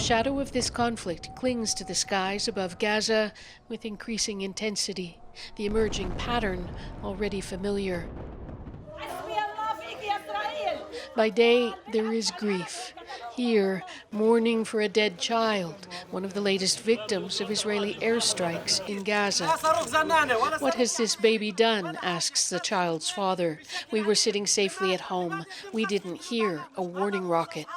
shadow of this conflict clings to the skies above Gaza with increasing intensity, the emerging pattern already familiar. By day, there is grief. Here, mourning for a dead child, one of the latest victims of Israeli airstrikes in Gaza. "What has this baby done?" asks the child's father. "We were sitting safely at home. We didn't hear a warning rocket."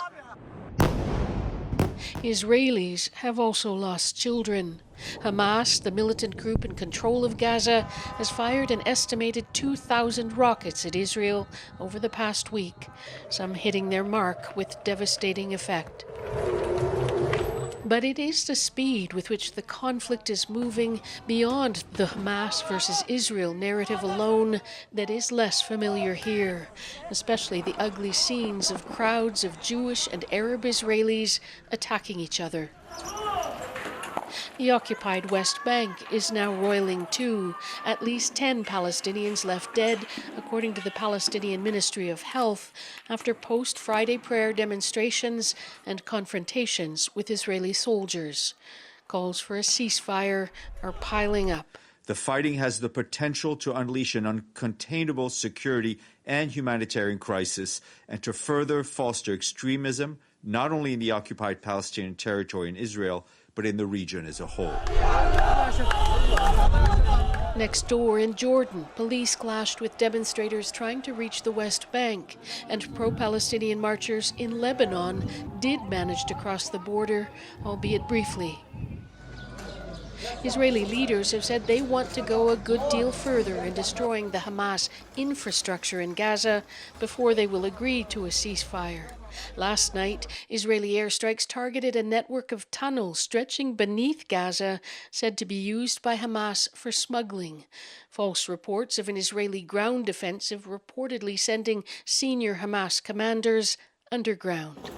Israelis have also lost children. Hamas, the militant group in control of Gaza, has fired an estimated 2,000 rockets at Israel over the past week, some hitting their mark with devastating effect. But it is the speed with which the conflict is moving beyond the Hamas versus Israel narrative alone that is less familiar here, especially the ugly scenes of crowds of Jewish and Arab Israelis attacking each other. The occupied West Bank is now roiling too. At least 10 Palestinians left dead, according to the Palestinian Ministry of Health, after post-Friday prayer demonstrations and confrontations with Israeli soldiers. Calls for a ceasefire are piling up. The fighting has the potential to unleash an uncontainable security and humanitarian crisis and to further foster extremism, not only in the occupied Palestinian territory in Israel, but in the region as a whole. Next door in Jordan, police clashed with demonstrators trying to reach the West Bank, and pro-Palestinian marchers in Lebanon did manage to cross the border, albeit briefly. Israeli leaders have said they want to go a good deal further in destroying the Hamas infrastructure in Gaza before they will agree to a ceasefire. Last night, Israeli airstrikes targeted a network of tunnels stretching beneath Gaza, said to be used by Hamas for smuggling. False reports of an Israeli ground offensive reportedly sending senior Hamas commanders underground.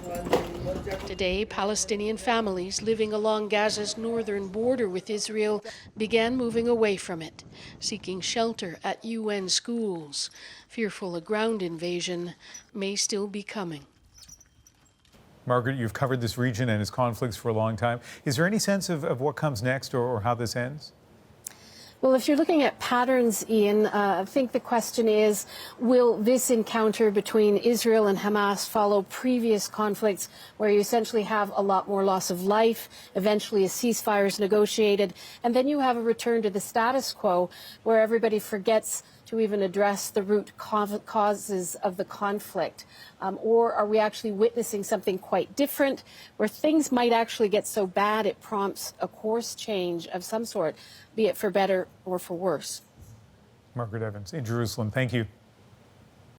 Today, Palestinian families living along Gaza's northern border with Israel began moving away from it, seeking shelter at UN schools, fearful a ground invasion may still be coming. Margaret, you've covered this region and its conflicts for a long time. Is there any sense of what comes next or how this ends? Well, if you're looking at patterns, Ian, I think the question is, will this encounter between Israel and Hamas follow previous conflicts where you essentially have a lot more loss of life, eventually a ceasefire is negotiated, and then you have a return to the status quo where everybody forgets to even address the root causes of the conflict? Or are we actually witnessing something quite different where things might actually get so bad it prompts a course change of some sort, be it for better or for worse? Margaret Evans in Jerusalem, thank you.